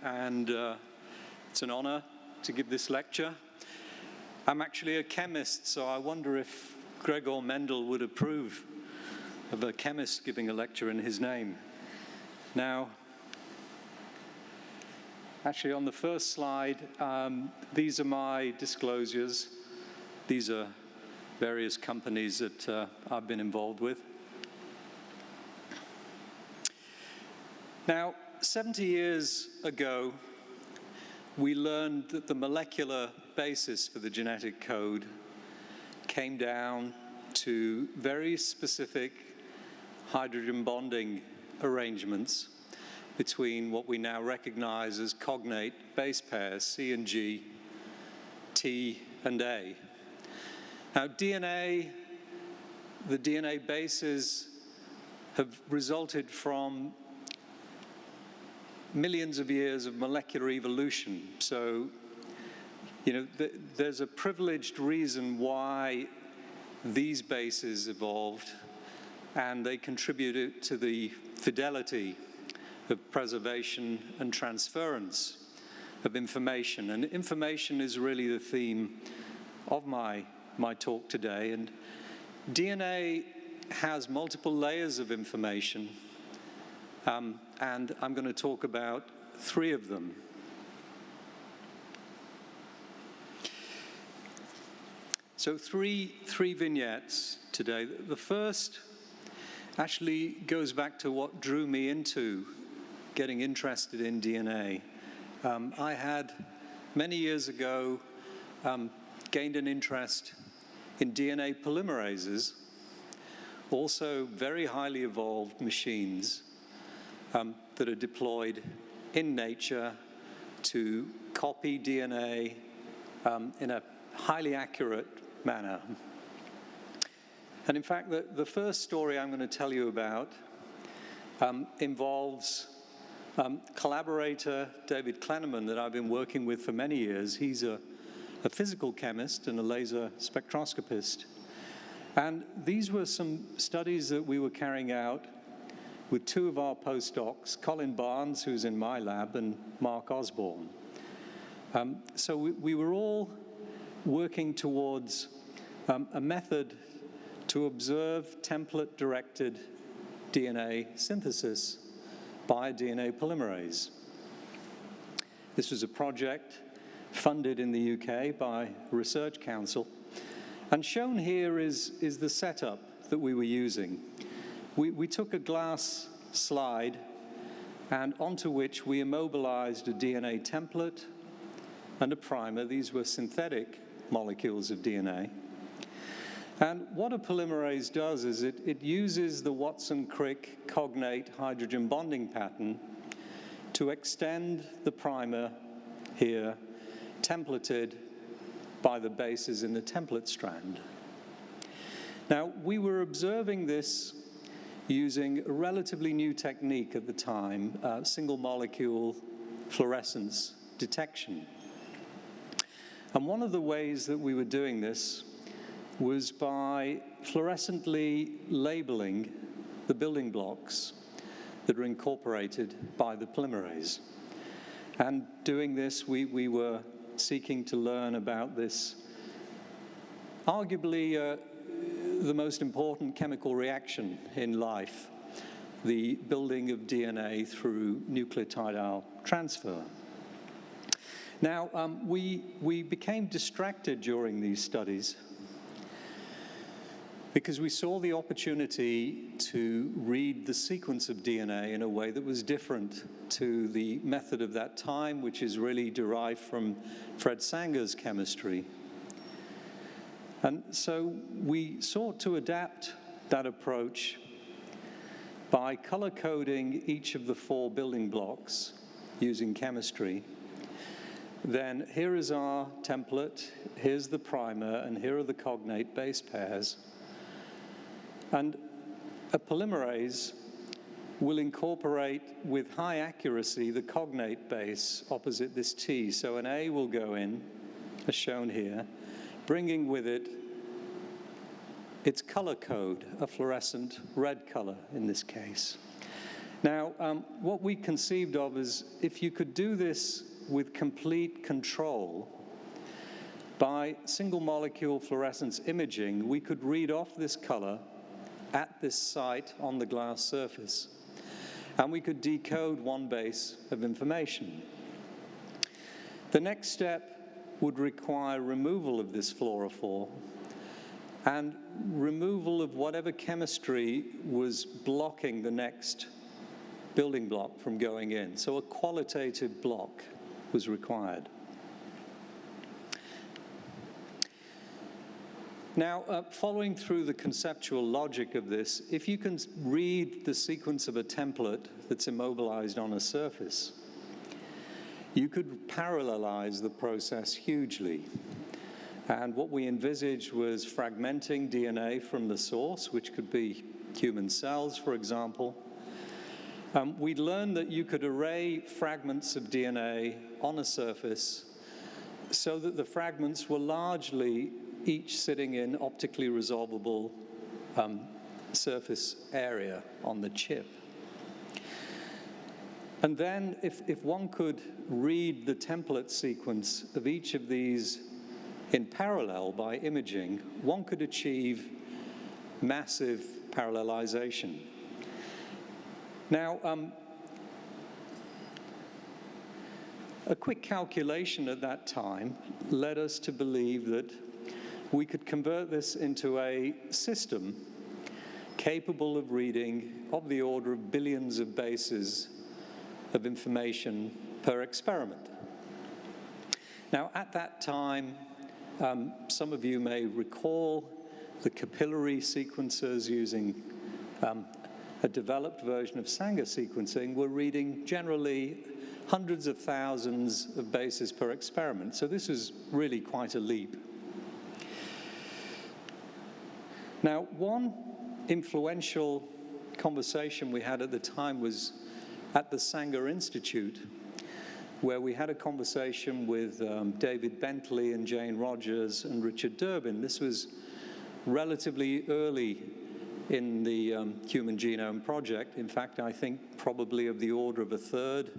and it's an honor to give this lecture. I'm actually a chemist, so I wonder if Gregor Mendel would approve of a chemist giving a lecture in his name. Now, actually on the first slide, these are my disclosures. These are various companies that I've been involved with. Now, 70 years ago, we learned that the molecular basis for the genetic code came down to very specific hydrogen bonding arrangements between what we now recognize as cognate base pairs, C and G, T and A. Now, the DNA bases have resulted from millions of years of molecular evolution. So, there's a privileged reason why these bases evolved, and they contributed to the fidelity of preservation and transference of information. And information is really the theme of my talk today. And DNA has multiple layers of information, and I'm going to talk about 3 of them. So three vignettes today. The first actually goes back to what drew me into getting interested in DNA. I had, many years ago, gained an interest in DNA polymerases, also very highly evolved machines that are deployed in nature to copy DNA in a highly accurate manner. And in fact, the first story I'm going to tell you about involves collaborator David Klenneman that I've been working with for many years. He's a physical chemist and a laser spectroscopist. And these were some studies that we were carrying out with 2 of our postdocs, Colin Barnes, who's in my lab, and Mark Osborne. So we were all working towards a method to observe template-directed DNA synthesis by a DNA polymerase. This was a project funded in the UK by Research Council. And shown here is the setup that we were using. We took a glass slide and onto which we immobilized a DNA template and a primer. These were synthetic molecules of DNA. And what a polymerase does is it uses the Watson-Crick cognate hydrogen bonding pattern to extend the primer here, templated by the bases in the template strand. Now, we were observing this using a relatively new technique at the time, single molecule fluorescence detection. And one of the ways that we were doing this was by fluorescently labeling the building blocks that are incorporated by the polymerase. And doing this, we were seeking to learn about this arguably the most important chemical reaction in life, the building of DNA through nucleotidal transfer. Now, we became distracted during these studies because we saw the opportunity to read the sequence of DNA in a way that was different to the method of that time, which is really derived from Fred Sanger's chemistry. And so we sought to adapt that approach by color-coding each of the 4 building blocks using chemistry. Then here is our template, here's the primer, and here are the cognate base pairs. And a polymerase will incorporate with high accuracy the cognate base opposite this T. So an A will go in, as shown here, bringing with it its color code, a fluorescent red color in this case. Now, what we conceived of is if you could do this with complete control, by single molecule fluorescence imaging, we could read off this color at this site on the glass surface, and we could decode one base of information. The next step would require removal of this fluorophore and removal of whatever chemistry was blocking the next building block from going in. So a qualitative block was required. Now, following through the conceptual logic of this, if you can read the sequence of a template that's immobilized on a surface, you could parallelize the process hugely. And what we envisaged was fragmenting DNA from the source, which could be human cells, for example. We'd learned that you could array fragments of DNA on a surface so that the fragments were largely each sitting in optically resolvable surface area on the chip. And then if one could read the template sequence of each of these in parallel by imaging, one could achieve massive parallelization. Now, a quick calculation at that time led us to believe that we could convert this into a system capable of reading of the order of billions of bases of information per experiment. Now, at that time, some of you may recall the capillary sequencers using a developed version of Sanger sequencing were reading generally hundreds of thousands of bases per experiment. So this is really quite a leap. Now, one influential conversation we had at the time was at the Sanger Institute, where we had a conversation with David Bentley and Jane Rogers and Richard Durbin. This was relatively early in the Human Genome Project. In fact, I think probably of the order of a third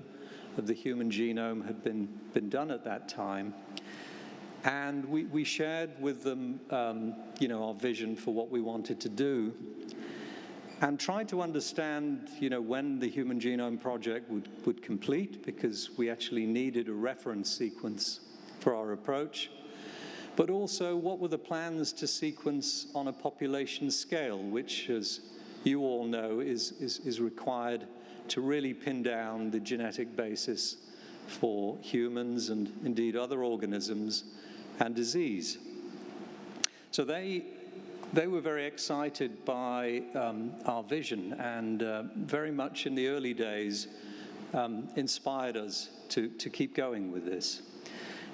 of the human genome had been done at that time. And we shared with them, our vision for what we wanted to do, and tried to understand, when the Human Genome Project would complete, because we actually needed a reference sequence for our approach, but also what were the plans to sequence on a population scale, which, as you all know, is required to really pin down the genetic basis for humans and indeed other organisms and disease. So they were very excited by our vision and very much in the early days inspired us to keep going with this.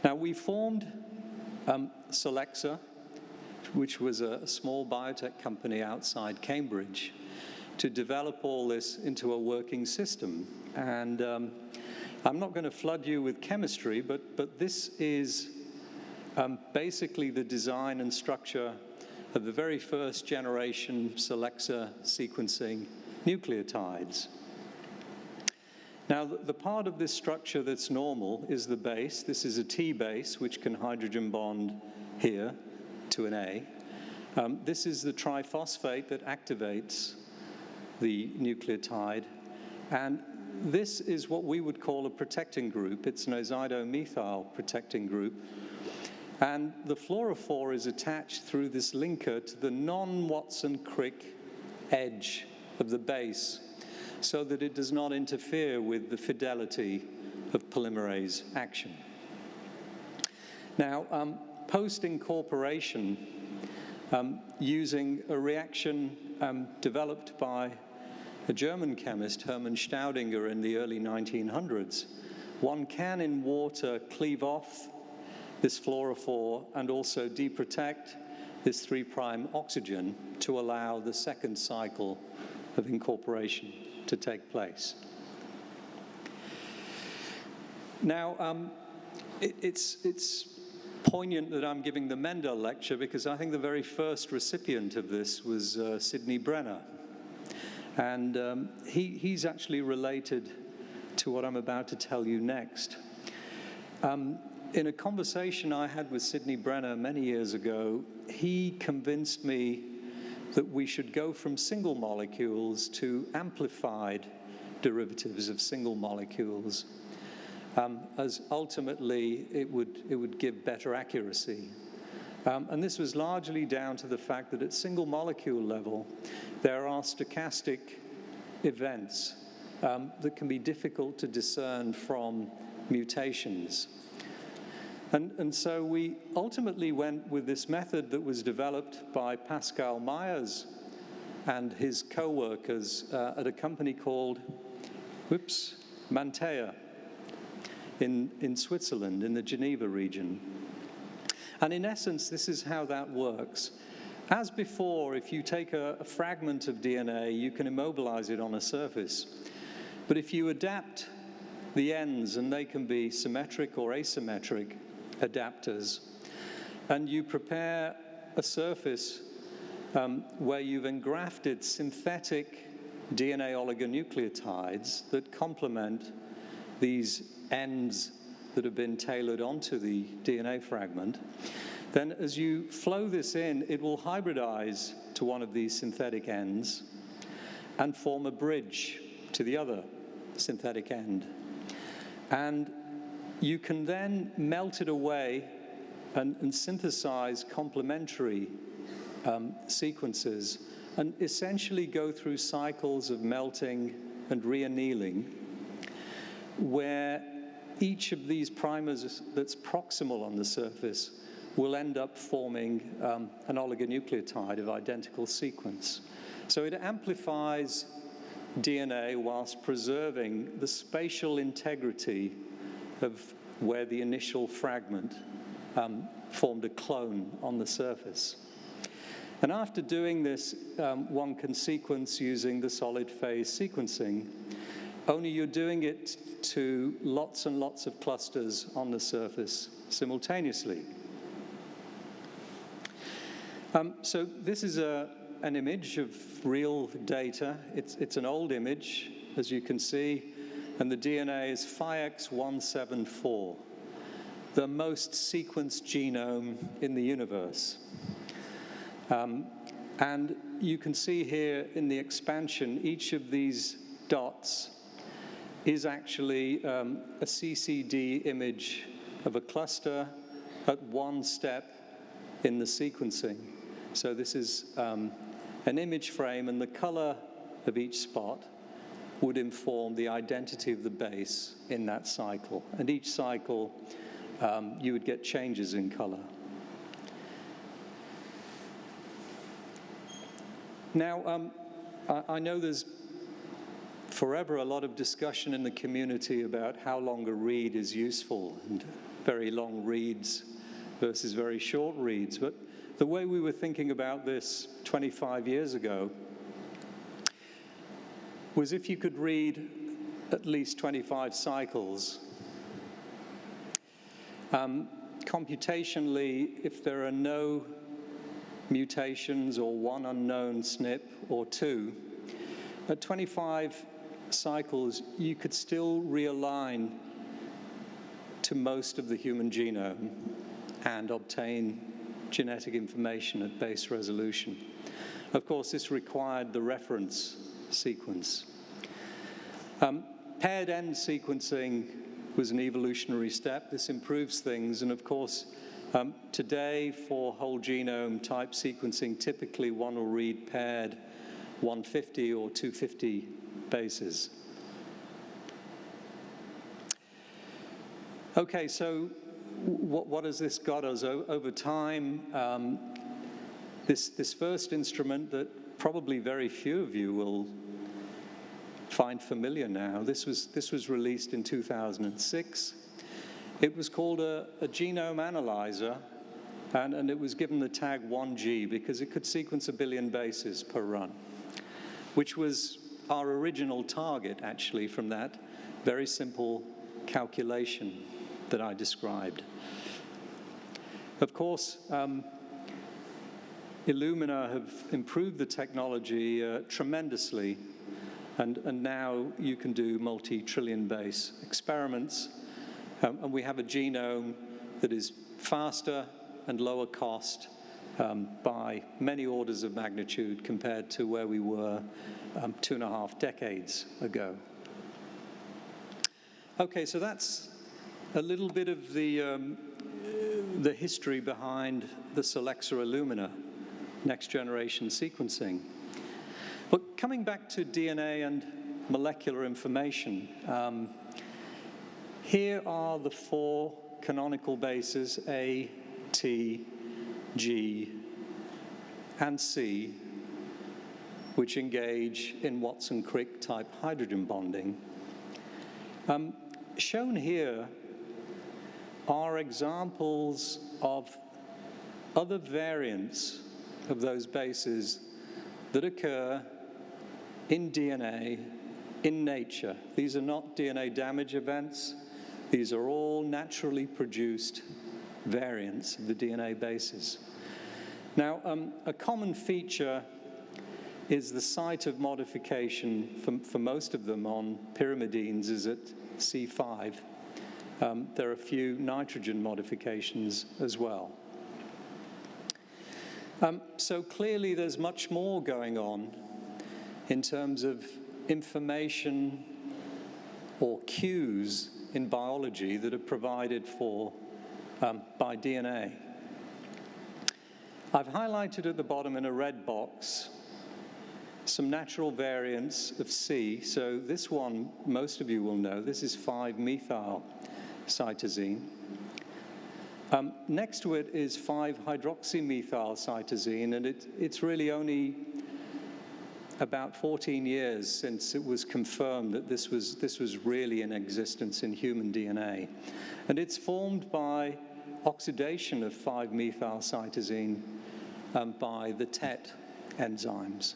Now, we formed Solexa, which was a small biotech company outside Cambridge, to develop all this into a working system. And I'm not going to flood you with chemistry, but this is basically the design and structure of the very first generation Solexa sequencing nucleotides. Now, the part of this structure that's normal is the base. This is a T base, which can hydrogen bond here to an A. This is the triphosphate that activates the nucleotide. And this is what we would call a protecting group. It's an azidomethyl protecting group. And the fluorophore is attached through this linker to the non-Watson-Crick edge of the base so that it does not interfere with the fidelity of polymerase action. Now, post-incorporation, using a reaction developed by a German chemist, Hermann Staudinger, in the early 1900s, one can in water cleave off this fluorophore and also deprotect this 3' oxygen to allow the second cycle of incorporation to take place. Now, it's poignant that I'm giving the Mendel lecture because I think the very first recipient of this was Sidney Brenner. And he's actually related to what I'm about to tell you next. In a conversation I had with Sidney Brenner many years ago, he convinced me that we should go from single molecules to amplified derivatives of single molecules, as ultimately it would give better accuracy. And this was largely down to the fact that at single molecule level, there are stochastic events that can be difficult to discern from mutations. And so we ultimately went with this method that was developed by Pascal Myers and his co-workers at a company called, Mantea in Switzerland, in the Geneva region. And in essence, this is how that works. As before, if you take a fragment of DNA, you can immobilize it on a surface. But if you adapt the ends, and they can be symmetric or asymmetric adapters, and you prepare a surface where you've engrafted synthetic DNA oligonucleotides that complement these ends that have been tailored onto the DNA fragment, then as you flow this in, it will hybridize to one of these synthetic ends and form a bridge to the other synthetic end. And you can then melt it away and synthesize complementary sequences and essentially go through cycles of melting and reannealing, where each of these primers that's proximal on the surface will end up forming an oligonucleotide of identical sequence. So it amplifies DNA whilst preserving the spatial integrity of where the initial fragment formed a clone on the surface. And after doing this, one can sequence using the solid phase sequencing, only you're doing it to lots and lots of clusters on the surface simultaneously. So this is an image of real data. It's an old image, as you can see, and the DNA is Phi-X174, the most sequenced genome in the universe. And you can see here in the expansion, each of these dots is actually a CCD image of a cluster at one step in the sequencing. So this is an image frame, and the color of each spot would inform the identity of the base in that cycle. And each cycle, you would get changes in color. Now, I know there's forever a lot of discussion in the community about how long a read is useful, and very long reads versus very short reads. But the way we were thinking about this 25 years ago was if you could read at least 25 cycles, computationally, if there are no mutations or one unknown SNP or two, at 25 cycles, you could still realign to most of the human genome and obtain genetic information at base resolution. Of course, this required the reference sequence. Paired end sequencing was an evolutionary step. This improves things, and of course, today for whole genome type sequencing, typically one will read paired 150 or 250 bases. Okay, so what has this got us over time? This first instrument that probably very few of you will find familiar now, this was released in 2006. It was called a genome analyzer, and it was given the tag 1G because it could sequence 1 billion bases per run, which was our original target, actually, from that very simple calculation that I described. Of course, Illumina have improved the technology tremendously And now you can do multi-trillion base experiments. And we have a genome that is faster and lower cost by many orders of magnitude compared to where we were 2.5 decades ago. Okay, so that's a little bit of the history behind the Solexa Illumina next-generation sequencing. But coming back to DNA and molecular information, here are the 4 canonical bases, A, T, G, and C, which engage in Watson-Crick type hydrogen bonding. Shown here are examples of other variants of those bases that occur in DNA, in nature. These are not DNA damage events. These are all naturally produced variants of the DNA bases. Now, a common feature is the site of modification for most of them on pyrimidines is at C5. There are a few nitrogen modifications as well. So clearly there's much more going on in terms of information or cues in biology that are provided for by DNA. I've highlighted at the bottom in a red box some natural variants of C. So this one, most of you will know, this is 5-methyl cytosine. Next to it is 5-hydroxymethyl cytosine, and it's really only about 14 years since it was confirmed that this was really in existence in human DNA. And it's formed by oxidation of 5-methyl cytosine by the TET enzymes.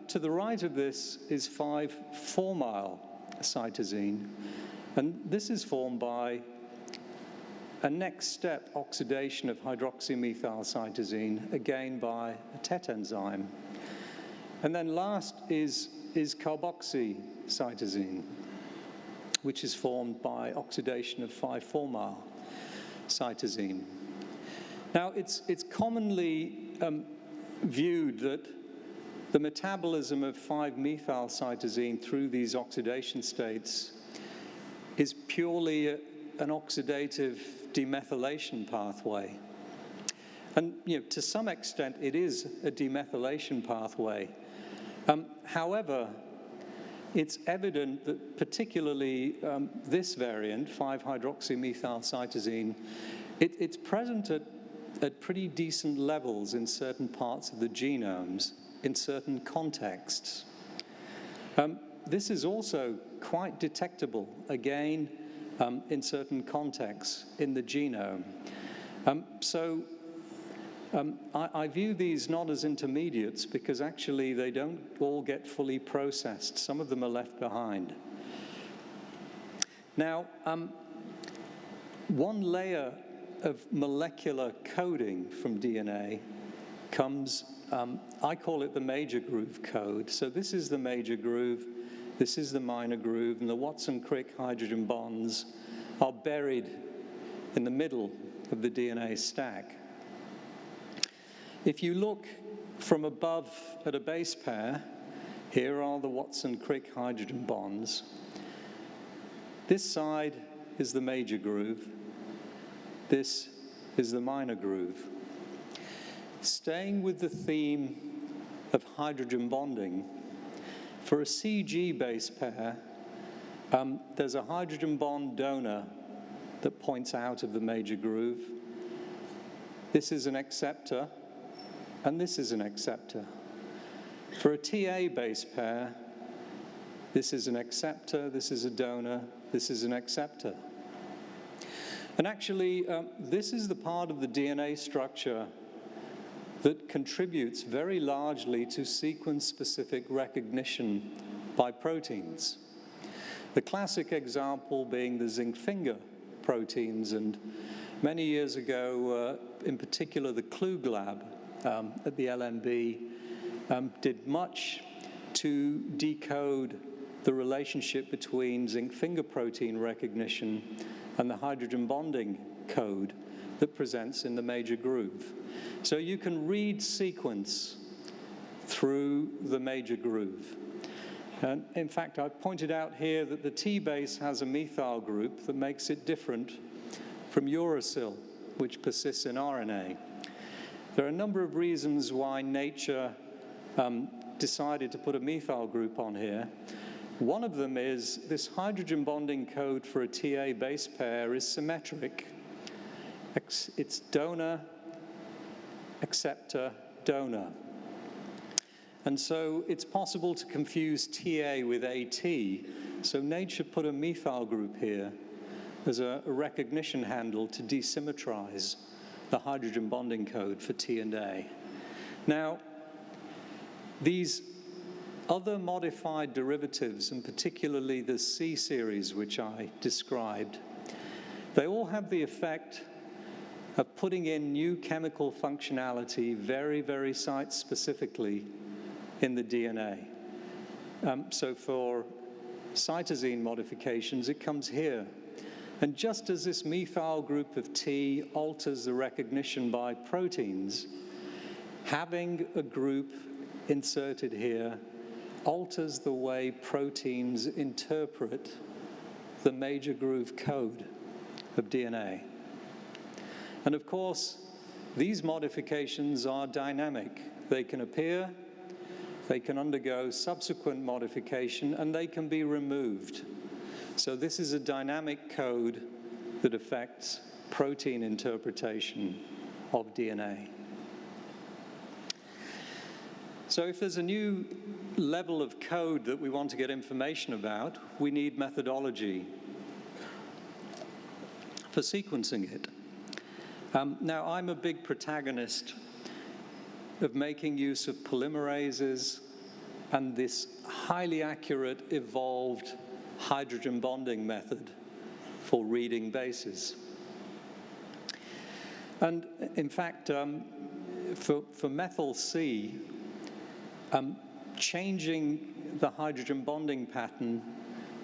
To the right of this is 5-formyl cytosine, and this is formed by a next step oxidation of hydroxymethyl cytosine, again by a TET enzyme. And then last is carboxy cytosine, which is formed by oxidation of 5-formyl cytosine. Now, it's commonly viewed that the metabolism of 5-methyl cytosine through these oxidation states is purely an oxidative demethylation pathway. And to some extent, it is a demethylation pathway. However, it's evident that particularly this variant, 5-hydroxymethyl cytosine, it's present at pretty decent levels in certain parts of the genomes, in certain contexts. This is also quite detectable, again, in certain contexts in the genome. I view these not as intermediates because actually they don't all get fully processed. Some of them are left behind. Now, one layer of molecular coding from DNA comes, I call it the major groove code. So this is the major groove, this is the minor groove, and the Watson-Crick hydrogen bonds are buried in the middle of the DNA stack. If you look from above at a base pair, here are the Watson-Crick hydrogen bonds. This side is the major groove. This is the minor groove. Staying with the theme of hydrogen bonding, for a CG base pair, there's a hydrogen bond donor that points out of the major groove. This is an acceptor, and this is an acceptor. For a TA base pair, this is an acceptor, this is a donor, this is an acceptor. And actually, this is the part of the DNA structure that contributes very largely to sequence-specific recognition by proteins. The classic example being the zinc finger proteins, and many years ago, in particular the Klug lab at the LMB did much to decode the relationship between zinc finger protein recognition and the hydrogen bonding code that presents in the major groove. So you can read sequence through the major groove. And in fact, I've pointed out here that the T base has a methyl group that makes it different from uracil, which persists in RNA. There are a number of reasons why nature decided to put a methyl group on here. One of them is this hydrogen bonding code for a TA base pair is symmetric. It's donor, acceptor, donor. And so it's possible to confuse TA with AT. So nature put a methyl group here as a recognition handle to desymmetrize the hydrogen bonding code for T and A. Now, these other modified derivatives, and particularly the C series, which I described, they all have the effect of putting in new chemical functionality very, very site-specifically in the DNA. So for cytosine modifications, it comes here. And just as this methyl group of T alters the recognition by proteins, having a group inserted here alters the way proteins interpret the major groove code of DNA. And of course, these modifications are dynamic. They can appear, they can undergo subsequent modification, and they can be removed. So this is a dynamic code that affects protein interpretation of DNA. So if there's a new level of code that we want to get information about, we need methodology for sequencing it. Now, I'm a big protagonist of making use of polymerases and this highly accurate, evolved hydrogen bonding method for reading bases. And in fact, for methyl C, changing the hydrogen bonding pattern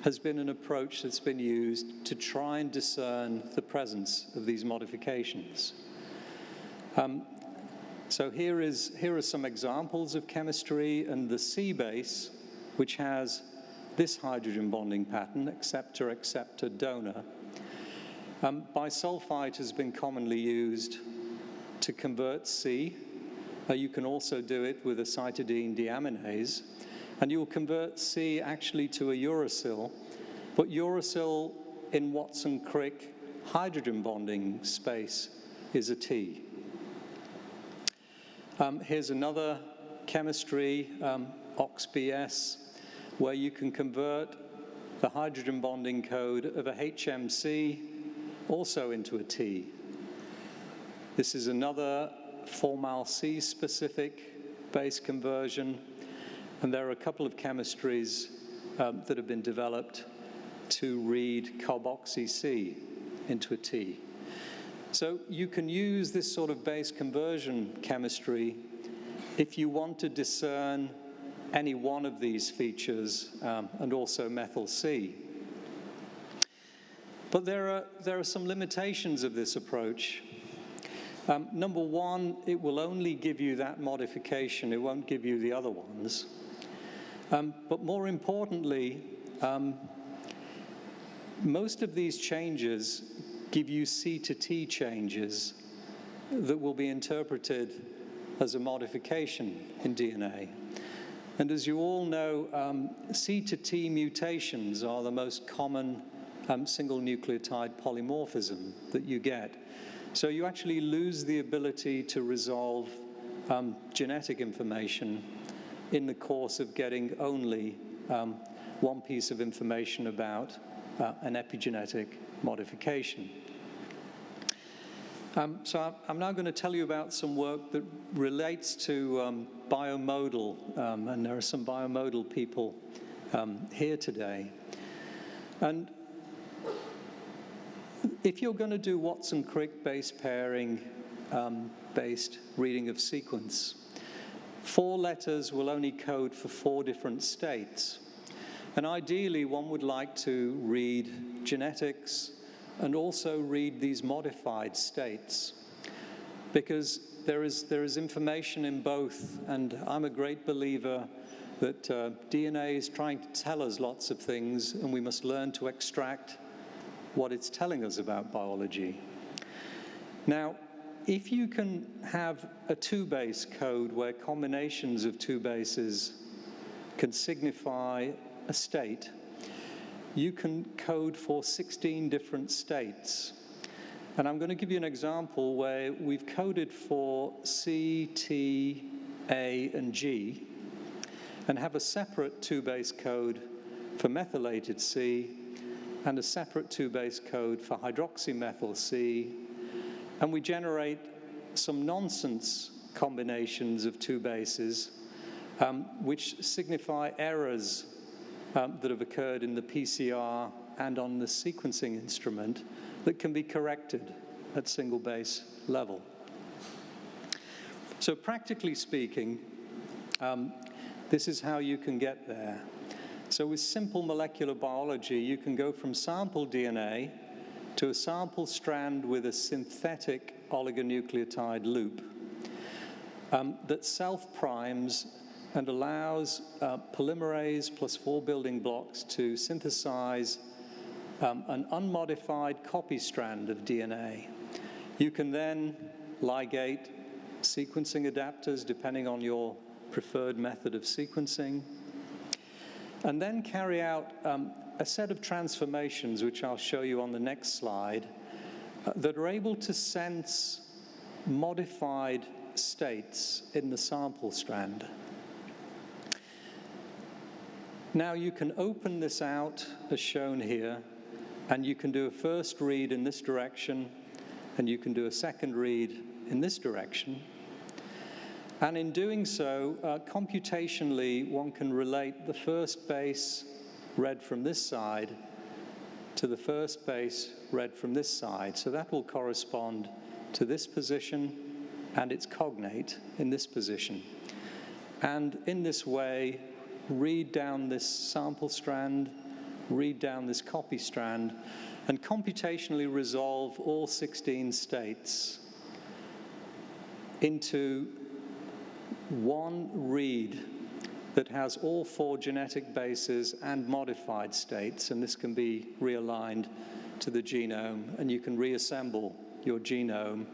has been an approach that's been used to try and discern the presence of these modifications. So here are some examples of chemistry, and the C base, which has this hydrogen bonding pattern, acceptor, acceptor, donor. Bisulfite has been commonly used to convert C. You can also do it with a cytidine deaminase, and you'll convert C actually to a uracil, but uracil in Watson-Crick hydrogen bonding space is a T. Here's another chemistry, OXBS, where you can convert the hydrogen bonding code of a HMC also into a T. This is another formal C specific base conversion, and there are a couple of chemistries that have been developed to read carboxy C into a T. So you can use this sort of base conversion chemistry if you want to discern any one of these features, and also methyl C. But there are some limitations of this approach. Number one, it will only give you that modification. It won't give you the other ones. But more importantly, most of these changes give you C to T changes that will be interpreted as a modification in DNA. And as you all know, C to T mutations are the most common single nucleotide polymorphism that you get. So you actually lose the ability to resolve genetic information in the course of getting only one piece of information about an epigenetic modification. So I'm now going to tell you about some work that relates to biomodal, and there are some biomodal people here today. And if you're going to do Watson-Crick base pairing based reading of sequence, 4 letters will only code for 4 different states. And ideally, one would like to read genetics and also read these modified states, because there is information in both, and I'm a great believer that DNA is trying to tell us lots of things, and we must learn to extract what it's telling us about biology. Now, if you can have a 2-base code where combinations of 2 bases can signify a state, you can code for 16 different states. And I'm going to give you an example where we've coded for C, T, A, and G, and have a separate 2-base code for methylated C, and a separate 2-base code for hydroxymethyl C, and we generate some nonsense combinations of 2 bases, which signify errors that have occurred in the PCR and on the sequencing instrument that can be corrected at single base level. So practically speaking, this is how you can get there. So with simple molecular biology, you can go from sample DNA to a sample strand with a synthetic oligonucleotide loop that self-primes and allows polymerase plus 4 building blocks to synthesize an unmodified copy strand of DNA. You can then ligate sequencing adapters depending on your preferred method of sequencing, and then carry out a set of transformations, which I'll show you on the next slide, that are able to sense modified states in the sample strand. Now you can open this out as shown here, and you can do a first read in this direction, and you can do a second read in this direction. And in doing so, computationally, one can relate the first base read from this side to the first base read from this side. So that will correspond to this position and its cognate in this position. And in this way, read down this sample strand, read down this copy strand, and computationally resolve all 16 states into one read that has all 4 genetic bases and modified states, and this can be realigned to the genome, and you can reassemble your genome.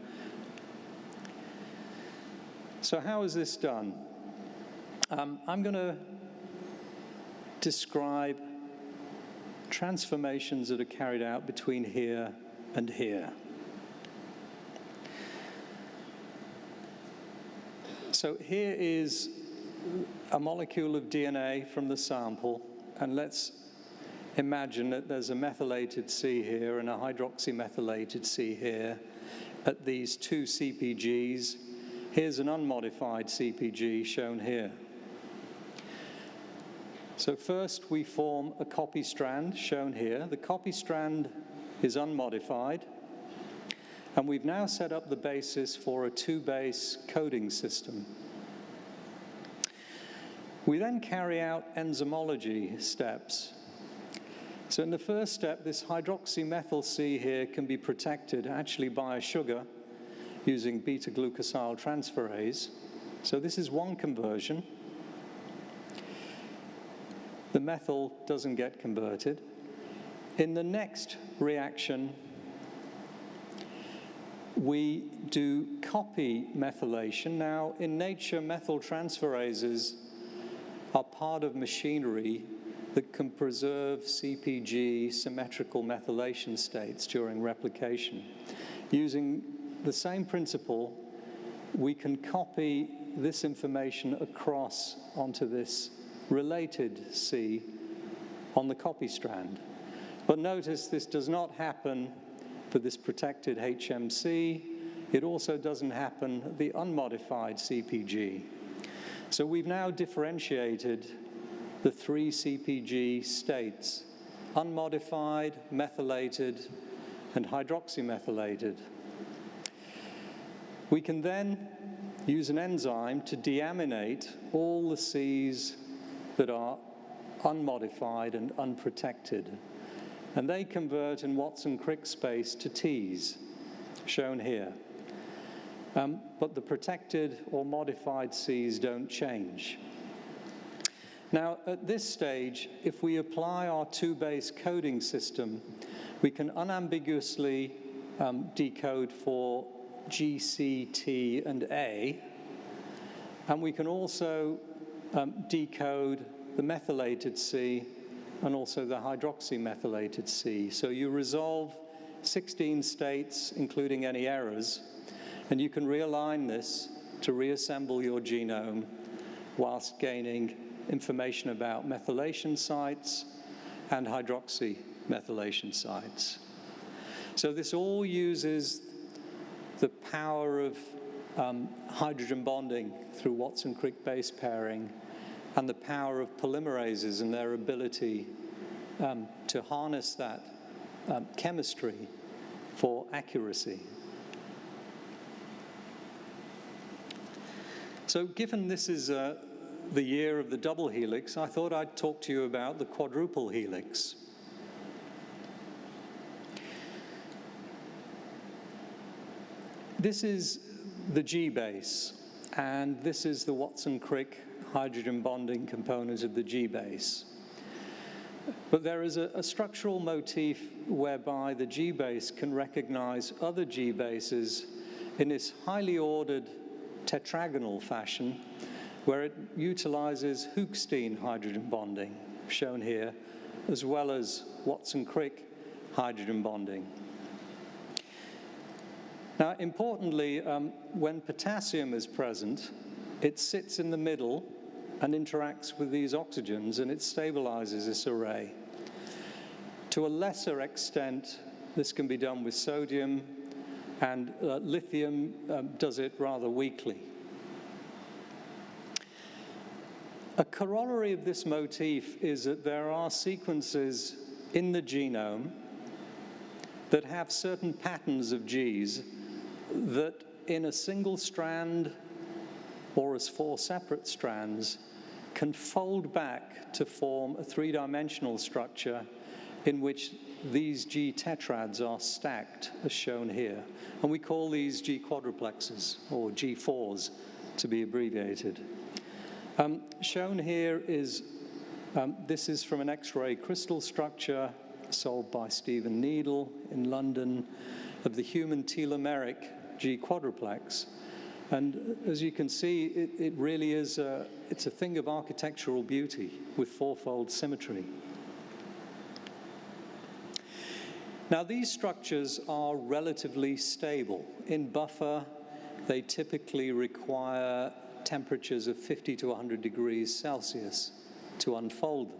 So how is this done? I'm going to describe transformations that are carried out between here and here. So here is a molecule of DNA from the sample, and let's imagine that there's a methylated C here and a hydroxymethylated C here at these 2 CPGs. Here's an unmodified CPG shown here. So first we form a copy strand shown here. The copy strand is unmodified, and we've now set up the basis for a 2-base coding system. We then carry out enzymology steps. So in the first step, this hydroxymethyl C here can be protected actually by a sugar using beta-glucosyl transferase. So this is one conversion. The methyl doesn't get converted. In the next reaction, we do copy methylation. Now, in nature, methyl transferases are part of machinery that can preserve CPG symmetrical methylation states during replication. Using the same principle, we can copy this information across onto this related C on the copy strand. But notice this does not happen for this protected HMC. It also doesn't happen at the unmodified CPG. So we've now differentiated the 3 CPG states: unmodified, methylated, and hydroxymethylated. We can then use an enzyme to deaminate all the Cs that are unmodified and unprotected. And they convert in Watson-Crick space to Ts, shown here. But the protected or modified Cs don't change. Now, at this stage, if we apply our two-base coding system, we can unambiguously decode for G, C, T, and A, and we can also decode the methylated C and also the hydroxymethylated C. So you resolve 16 states, including any errors, and you can realign this to reassemble your genome whilst gaining information about methylation sites and hydroxymethylation sites. So this all uses the power of hydrogen bonding through Watson-Crick base pairing and the power of polymerases and their ability to harness that chemistry for accuracy. So given this is the year of the double helix, I thought I'd talk to you about the quadruple helix. This is the G base, and this is the Watson-Crick hydrogen bonding component of the G base. But there is a structural motif whereby the G base can recognize other G bases in this highly ordered tetragonal fashion, where it utilizes Hoogsteen hydrogen bonding, shown here, as well as Watson-Crick hydrogen bonding. Now, importantly, when potassium is present, it sits in the middle and interacts with these oxygens, and it stabilizes this array. To a lesser extent, this can be done with sodium, and lithium does it rather weakly. A corollary of this motif is that there are sequences in the genome that have certain patterns of Gs that in a single strand or as 4 separate strands can fold back to form a 3-dimensional structure in which these G tetrads are stacked, as shown here. And we call these G quadruplexes, or G4s to be abbreviated. Shown here is, this is from an X-ray crystal structure solved by Stephen Needle in London of the human telomeric G quadruplex. And as you can see, it really is, it's a thing of architectural beauty with 4-fold symmetry. Now, these structures are relatively stable. In buffer, they typically require temperatures of 50 to 100 degrees Celsius to unfold them.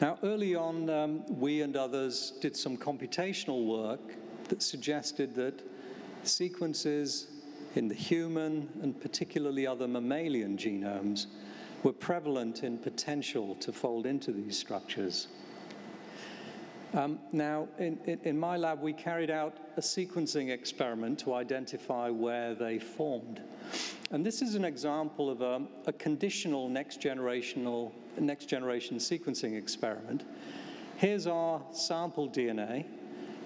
Now, early on, we and others did some computational work that suggested that sequences in the human and particularly other mammalian genomes were prevalent in potential to fold into these structures. Now, in my lab, we carried out a sequencing experiment to identify where they formed. And this is an example of a conditional next-generation sequencing experiment. Here's our sample DNA,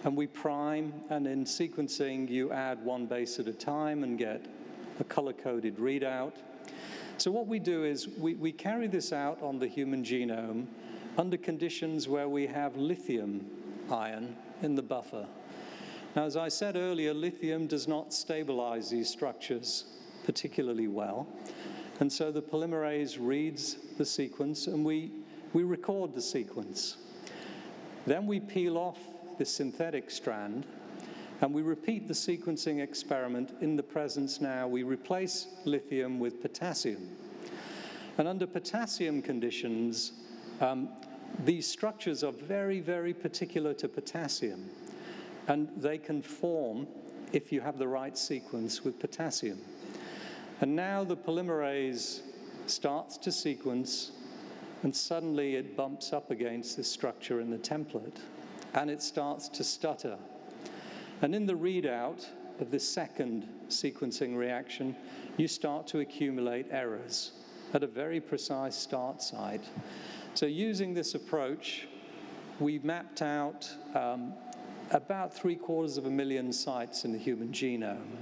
and we prime, and in sequencing, you add 1 base at a time and get a color-coded readout. So what we do is we carry this out on the human genome under conditions where we have lithium ion in the buffer. Now, as I said earlier, lithium does not stabilize these structures particularly well, and so the polymerase reads the sequence, and we record the sequence. Then we peel off the synthetic strand, and we repeat the sequencing experiment in the presence now. We replace lithium with potassium. And under potassium conditions, these structures are very, very particular to potassium, and they can form if you have the right sequence with potassium. And now the polymerase starts to sequence, and suddenly it bumps up against this structure in the template, and it starts to stutter. And in the readout, of the second sequencing reaction, you start to accumulate errors at a very precise start site. So using this approach, we mapped out about 750,000 sites in the human genome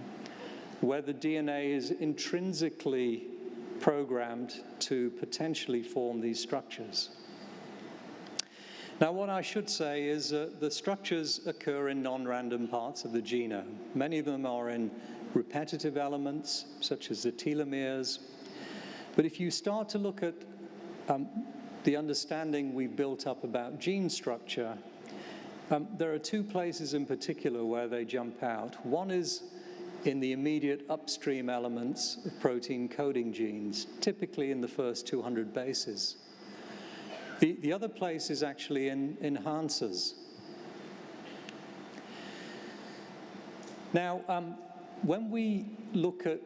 where the DNA is intrinsically programmed to potentially form these structures. Now, what I should say is the structures occur in non-random parts of the genome. Many of them are in repetitive elements, such as the telomeres. But if you start to look at the understanding we built up about gene structure, there are two places in particular where they jump out. One is in the immediate upstream elements of protein coding genes, typically in the first 200 bases. The other place is actually in enhancers. Now, when we look at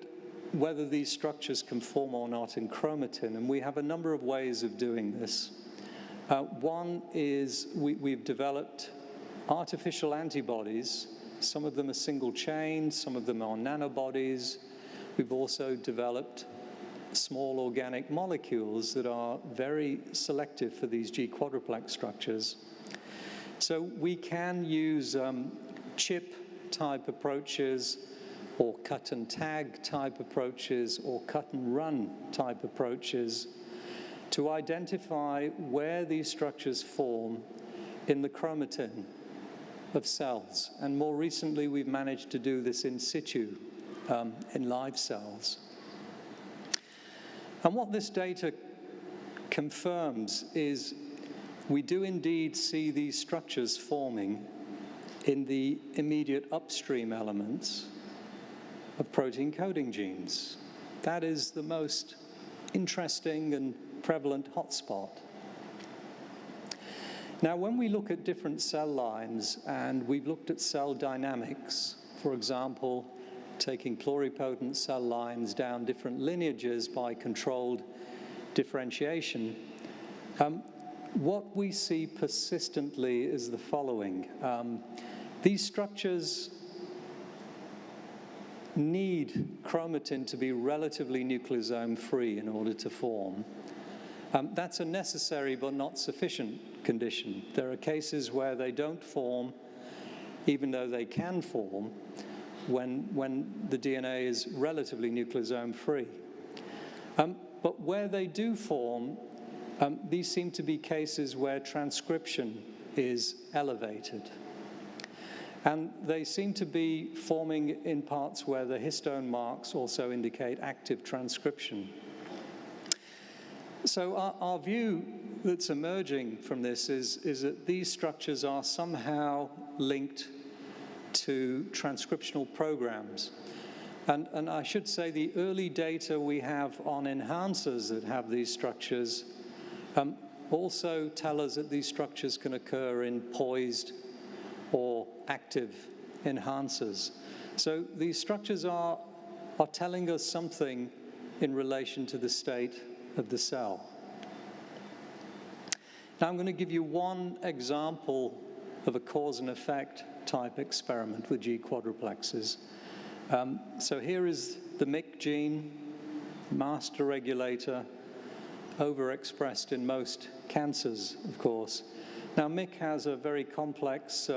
whether these structures can form or not in chromatin, and we have a number of ways of doing this. One is we've developed artificial antibodies. Some of them are single chain, some of them are nanobodies. We've also developed small organic molecules that are very selective for these G-quadruplex structures. So we can use chip-type approaches, or cut and tag type approaches, or cut and run type approaches to identify where these structures form in the chromatin of cells. And more recently, we've managed to do this in situ, in live cells. And what this data confirms is we do indeed see these structures forming in the immediate upstream elements of protein coding genes. That is the most interesting and prevalent hotspot. Now, when we look at different cell lines, and we've looked at cell dynamics, for example, taking pluripotent cell lines down different lineages by controlled differentiation, what we see persistently is the following. These structures need chromatin to be relatively nucleosome-free in order to form. That's a necessary but not sufficient condition. There are cases where they don't form, even though they can form, when the DNA is relatively nucleosome-free. But where they do form, these seem to be cases where transcription is elevated. And they seem to be forming in parts where the histone marks also indicate active transcription. So our view that's emerging from this is that these structures are somehow linked to transcriptional programs. And I should say the early data we have on enhancers that have these structures also tell us that these structures can occur in poised or active enhancers. So these structures are telling us something in relation to the state of the cell. Now I'm going to give you one example of a cause and effect type experiment with G-quadruplexes. So here is the MYC gene, master regulator, overexpressed in most cancers, of course. Now MYC has a very complex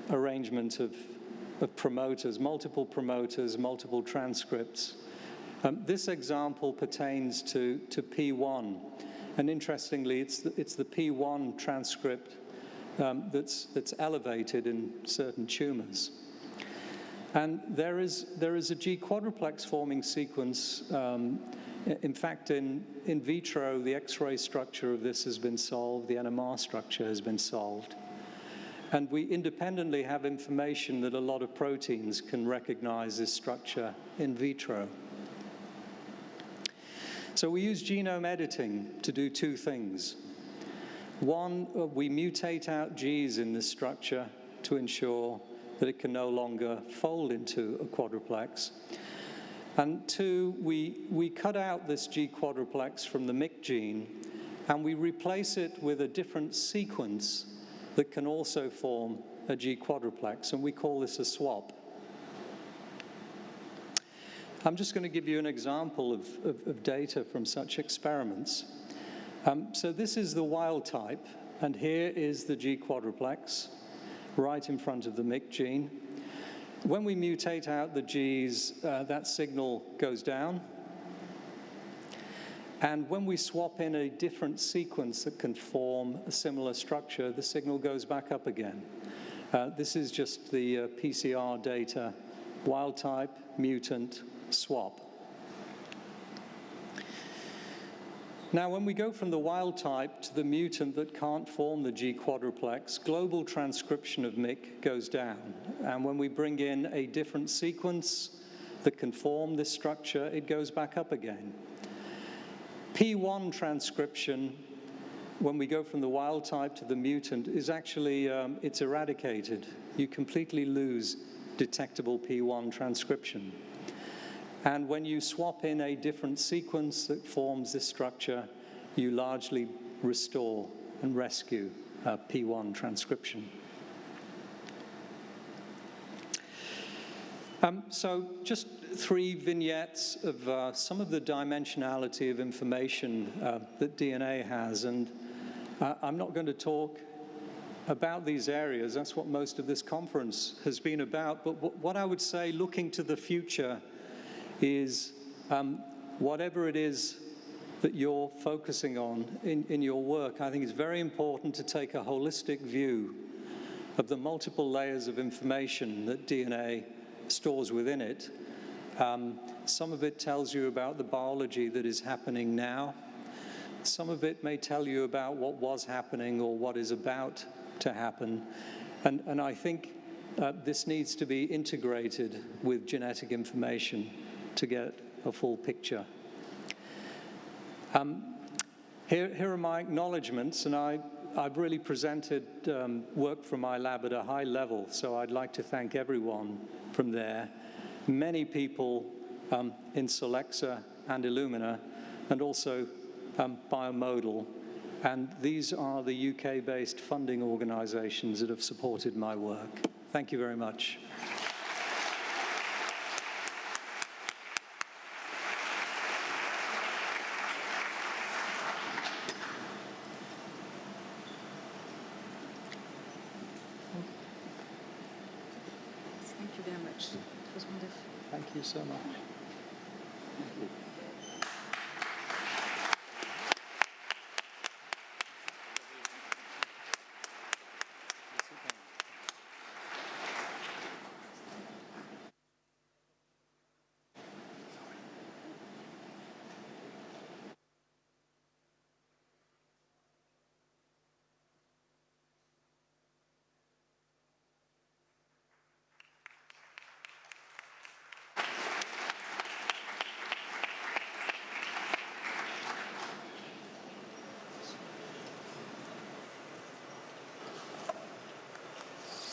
arrangement of promoters, multiple transcripts. This example pertains to P1, and interestingly, it's the P1 transcript that's elevated in certain tumors. And there is a G-quadruplex forming sequence. In fact, in vitro, the X-ray structure of this has been solved, the NMR structure has been solved. And we independently have information that a lot of proteins can recognize this structure in vitro. So we use genome editing to do two things. One, we mutate out Gs in this structure to ensure that it can no longer fold into a quadruplex. And two, we cut out this G-quadruplex from the MYC gene, and we replace it with a different sequence that can also form a G-quadruplex, and we call this a swap. I'm just going to give you an example of data from such experiments. So this is the wild type, and here is the G quadruplex, right in front of the MYC gene. When we mutate out the Gs, that signal goes down. And when we swap in a different sequence that can form a similar structure, the signal goes back up again. This is just the PCR data, wild type, mutant, swap. Now, when we go from the wild type to the mutant that can't form the G quadruplex, global transcription of MYC goes down. And when we bring in a different sequence that can form this structure, it goes back up again. P1 transcription, when we go from the wild type to the mutant, is actually, it's eradicated. You completely lose detectable P1 transcription. And when you swap in a different sequence that forms this structure, you largely restore and rescue P1 transcription. So just 3 vignettes of some of the dimensionality of information that DNA has. And I'm not going to talk about these areas. That's what most of this conference has been about. But what I would say, looking to the future, is whatever it is that you're focusing on in your work, I think it's very important to take a holistic view of the multiple layers of information that DNA stores within it. Some of it tells you about the biology that is happening now. Some of it may tell you about what was happening or what is about to happen. And I think this needs to be integrated with genetic information to get a full picture. Here are my acknowledgements, and I've really presented work from my lab at a high level, so I'd like to thank everyone from there. Many people in Solexa and Illumina, and also Biomodal, and these are the UK-based funding organizations that have supported my work. Thank you very much. Thank you very much. It was wonderful. Thank you so much. Thank you.